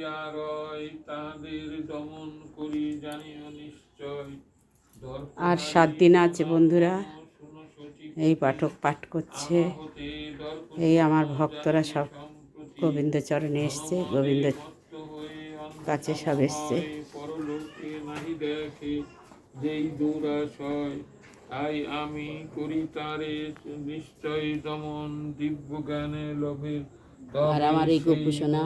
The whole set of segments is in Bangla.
করিয়া রয়, তাহাদের দমন করি জানিও নিশ্চয়। আর 7 দিন আছে বন্ধুরা। এই পাঠক পাঠ করছে। এই আমার ভক্তরা সব গোবিন্দ চরণে এসছে, গোবিন্দ কাছে সব এসছে। পরলোকে নাহি দেখে যেই দুরাশয়, তাই আমি করি তারে নিশ্চয় দমন, দিব্য জ্ঞানে লোভের। আর আমার এই গোপুসোনা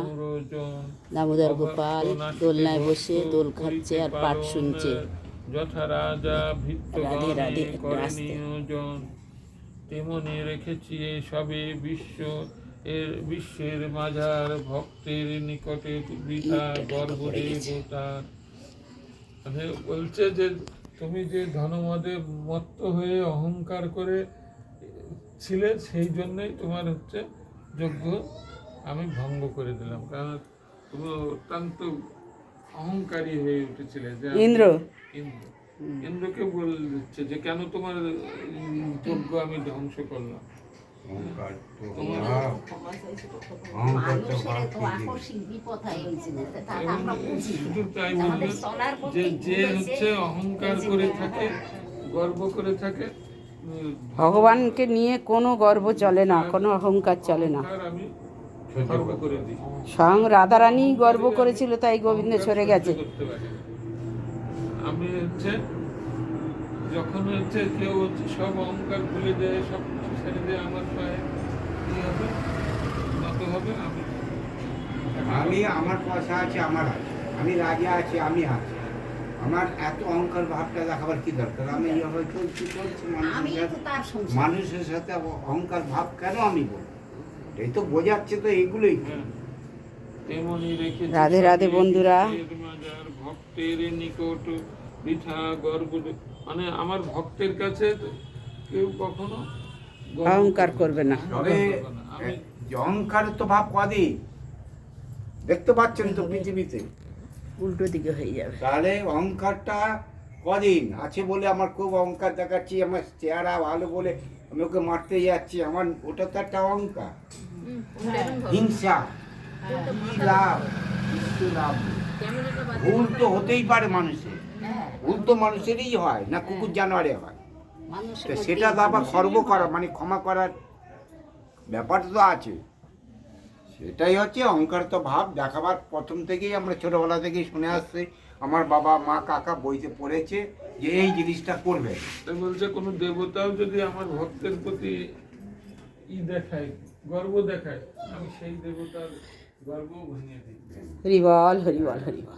দামোদর গোপাল দোলনায় বসে দোল খাচ্ছে আর পাঠ শুনছে। যথা রাজা রাধে রাধে করে নিয়োজন, তেমনি রেখেছি সবে বিশ্বের মাঝার, ভক্তের নিকটে বৃথা গর্ব দেবতা। মানে বলছে যে তুমি যে ধনমদে মত্ত হয়ে অহংকার করে ছিলে, সেই জন্যই তোমার হচ্ছে যজ্ঞ আমি ভঙ্গ করে দিলাম, কারণ তুমি অত্যন্ত অহংকারী হয়ে উঠেছিলে। যে ইন্দ্রকে বলছে যে কেন তোমার যজ্ঞ আমি ধ্বংস করলাম। শুধু তাই বলবে যে হচ্ছে অহংকার করে থাকে, গর্ব করে থাকে। ভগবানকে নিয়ে কোনো গর্ব চলে না, কোনো অহংকার চলে না। স্বয়ং রাধারানী গর্ব করেছিল, তাই গোবিন্দ সরে গেছে। আমি হচ্ছে যখন হচ্ছে কেউ হচ্ছে সব অহংকার ভুলে যায়, সব কিছু ছেড়ে দিয়ে আমার পায়ে কি হবে, নত হবে। আমি আমার পয়সা আছে, আমার আছে, আমি রাজা আছি, আমি আছি, আমার এত অহংকার ভাবটা দেখাবার কি দরকার? আমি এইভাবে চলছি মানুষের সাথে অহংকার ভাব কেন আমি বলবো? এই তো বোঝাচ্ছে তো এইগুলোই। রাধে রাধে বন্ধুরা। ভক্তের নিকট বৃথা গর্ব, মানে আমার ভক্তের কাছে কেউ কখনো অহংকার করবে না। তবে অহংকার তো ভাব কদিন দেখতে পাচ্ছেন তো পৃথিবীতে, উল্টো দিকে হয়ে যাবে। তাহলে অহংকারটা কদিন আছে বলে আমার খুব অহংকার দেখাচ্ছি, আমার চেহারা ভালো বলে আমি ওকে মারতে যাচ্ছি, আমার ওটা তো একটা অহংকার। হিংসা, লাভ, লাভ। ভুল তো হতেই পারে মানুষের, ভুল তো মানুষেরই হয়, না কুকুর জানোয়ারে হয়। সেটা আবার খর্ব করা মানে ক্ষমা করার ব্যাপারটা তো আছে। সেটাই হচ্ছে অহংকার তো ভাব দেখাবার। প্রথম থেকেই আমরা ছোটবেলা থেকেই শুনে আসছি, আমার বাবা মা কাকা বইতে পড়েছে যে এই জিনিসটা করবে। বলছে কোনো দেবতাও যদি আমার ভক্তের প্রতি দেখায়, গর্ব দেখায়, আমি সেই দেবতার গর্ব ভেঙে দিই। হরিবল হরিবল হরিবল।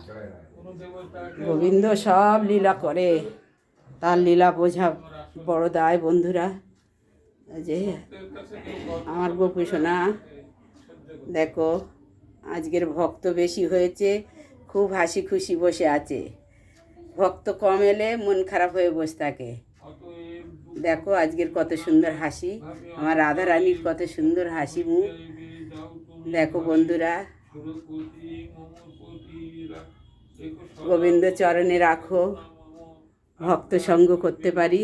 গোবিন্দ সব লীলা করে, তার লীলা বোঝা বড় দায় বন্ধুরা। যে আমার গোপুসোনা দেখো, আজকের ভক্ত বেশি হয়েছে, খুব হাসি খুশি বসে আছে। ভক্ত কম এলে মন খারাপ হয়ে বসে থাকে। দেখো আজকের কত সুন্দর হাসি, আমার রাধা রানীর কত সুন্দর হাসি মুখ। দেখো বন্ধুরা, গোবিন্দ চরণে রাখো, ভক্ত সঙ্গ করতে পারি।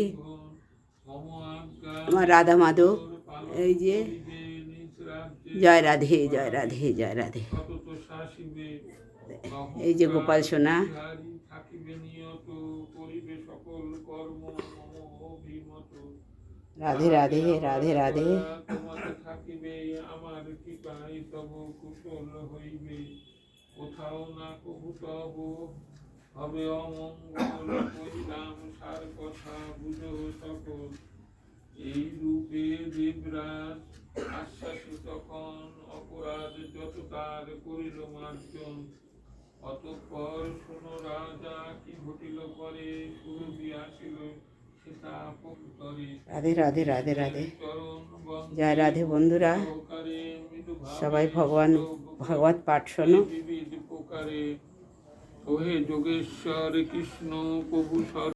আমার রাধা মাধব, এই যে জয় রাধে জয় রাধে জয় রাধে। এই যে গোপাল সোনা, রাধে রাধে রাধে রাধে। আমার কৃপায় তব কুশল হইবে, কোথাও না কবু তব হবে অমঙ্গল। কইলাম সার কথা বুঝো সকল, এই রূপে দেবরাজ আশ্বাসী তখন, অপরাধ যত তার করিল মার্জন। অতঃপর শোনো রাজা কি ঘটিল পরে, সুরভি আসিল সীতা পক্ষরে। রাধে রাধে রাধে রাধে জয় রাধে বন্ধুরা। সবাই ভগবত পাঠ শোনো। ওহে যোগেশ্বর কৃষ্ণ প্রভু